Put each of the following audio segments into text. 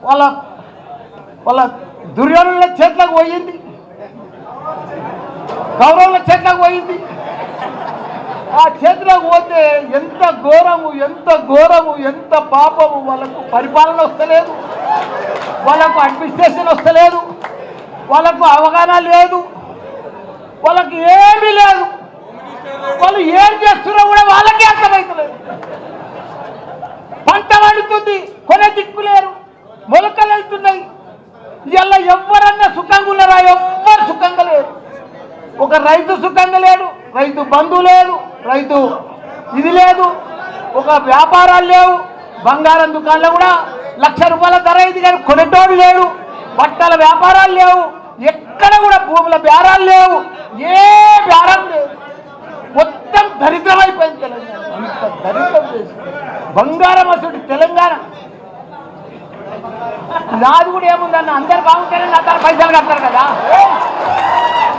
వాళ్ళ వాళ్ళ దుర్యోధనుల చేతులకు పోయింది, కౌరవుల చేతులకు పోయింది. ఆ చేతులకు పోతే ఎంత ఘోరము, ఎంత ఘోరము, ఎంత పాపము. వాళ్ళకు పరిపాలన వస్తలేదు, వాళ్ళకు అడ్మినిస్ట్రేషన్ వస్తలేదు, వాళ్ళకు అవగాహన లేదు, వాళ్ళకి ఏమీ లేదు. వాళ్ళు ఏం చేస్తున్నా కూడా వాళ్ళకే అర్థమవుతలేదు. పంట పండుతుంది, కొనే దిక్కు లేరు, మొలకలు వెళ్తున్నాయి. ఇలా ఎవరన్నా సుఖంగా ఉన్నారా? ఎవ్వరు సుఖంగా లేరు. ఒక రైతు సుఖంగా లేడు, రైతు బంధువు లేడు, రైతు ఇది లేదు, ఒక వ్యాపారాలు లేవు. బంగారం దుకాణంలో కూడా 1,00,000 రూపాయల ధర ఇది కానీ కొనేటోడు లేడు. బట్టల వ్యాపారాలు లేవు, ఎక్కడ కూడా భూముల బేరాలు లేవు, ఏ బేరం లేదు. మొత్తం దరిద్రమైపోయింది తెలంగాణ. అంత దరిద్రం చేసి బంగారం అసలు తెలంగాణ. నాది కూడా ఏముందన్న, అందరు బాగుంటేనే నా తన పైసలు కడతారు కదా.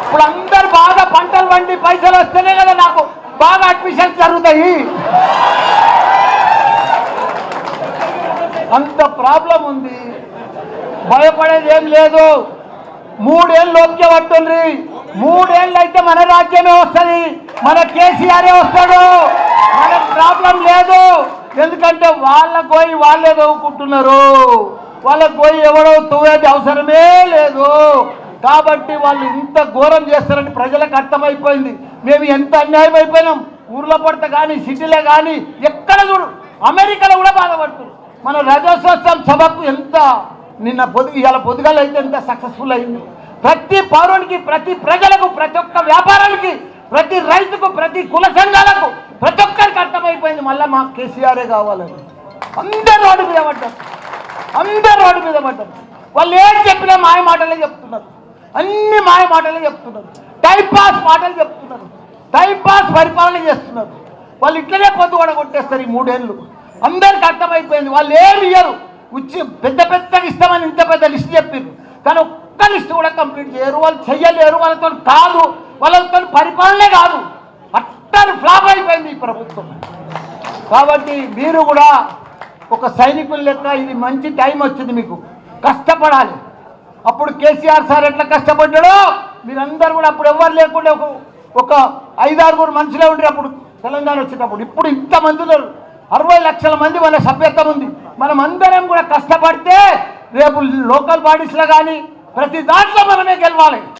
ఇప్పుడు అందరు బాగా పంటలు పండి పైసలు వస్తేనే కదా నాకు బాగా అడ్మిషన్స్ జరుగుతాయి. అంత ప్రాబ్లం ఉంది. భయపడేది ఏం లేదు. 3 ఏళ్ళు లోపే పట్టుండ్రి. 3 ఏళ్ళు అయితే మన రాజ్యమే వస్తుంది, మన కేసీఆరే వస్తాడు. మనకు ప్రాబ్లం లేదు. ఎందుకంటే వాళ్ళకు పోయి వాళ్ళే తవ్వుకుంటున్నారు, వాళ్ళకు పోయి ఎవరో తవ్వేది అవసరమే లేదు. కాబట్టి వాళ్ళు ఇంత ఘోరం చేస్తారని ప్రజలకు అర్థమైపోయింది. మేము ఎంత అన్యాయం అయిపోయినాం. ఊర్లో పడితే కానీ సిటీలో కానీ ఎక్కడ చూడు, అమెరికాలో కూడా బాధపడుతున్నారు. మన రజోత్సవం సభకు ఎంత నిన్న ఇవాళ పొద్దుగాల అయితే ఎంత సక్సెస్ఫుల్ అయింది. ప్రతి పౌరునికి, ప్రతి ప్రజలకు, ప్రతి ఒక్క వ్యాపారానికి, ప్రతి రైతుకు, ప్రతి కుల సంఘాలకు, ప్రతి ఒక్కరికి అర్థమైపోయింది మళ్ళీ మా కేసీఆరే కావాలని. అందరు రోడ్డు మీద పడ్డారు, అందరు రోడ్డు మీద పడ్డారు. వాళ్ళు ఏం చెప్పినా మాయ మాటలే చెప్తున్నారు, అన్ని మాయ మాటలే చెప్తున్నారు, టైంపాస్ మాటలు చెప్తున్నారు, టైంపాస్ పరిపాలన చేస్తున్నారు. వాళ్ళు ఇట్లనే పొద్దు కూడా కొట్టేస్తారు. ఈ 3 ఏళ్ళు అందరికి అర్థమైపోయింది. వాళ్ళు ఏమి ఇయ్యరు, పెద్ద పెద్దగా ఇస్తామని ఇంత పెద్ద లిస్ట్ చెప్పారు, కానీ ఒక్క లిస్ట్ కూడా కంప్లీట్ చేయరు. వాళ్ళు చెయ్యలేరు, వాళ్ళతో కాదు, వాళ్ళతో పరిపాలనే కాదు. అట్టని ఫ్లాప్ అయిపోయింది ఈ ప్రభుత్వం. కాబట్టి మీరు కూడా ఒక సైనికుల లెక్క ఇది మంచి టైం వచ్చింది, మీకు కష్టపడాలి. అప్పుడు కేసీఆర్ సార్ ఎట్లా కష్టపడ్డాడో మీరందరూ కూడా, అప్పుడు ఎవరు లేకుండా ఒక 5-6 మనుషులే ఉండి అప్పుడు తెలంగాణ వచ్చేటప్పుడు. ఇప్పుడు ఇంతమంది ఉన్నారు, 60 లక్షల మంది మన సభ్యత్వం ఉంది. మనం అందరం కూడా కష్టపడితే రేపు లోకల్ బాడీస్లో కానీ ప్రతి దాంట్లో మనమే గెలవాలి.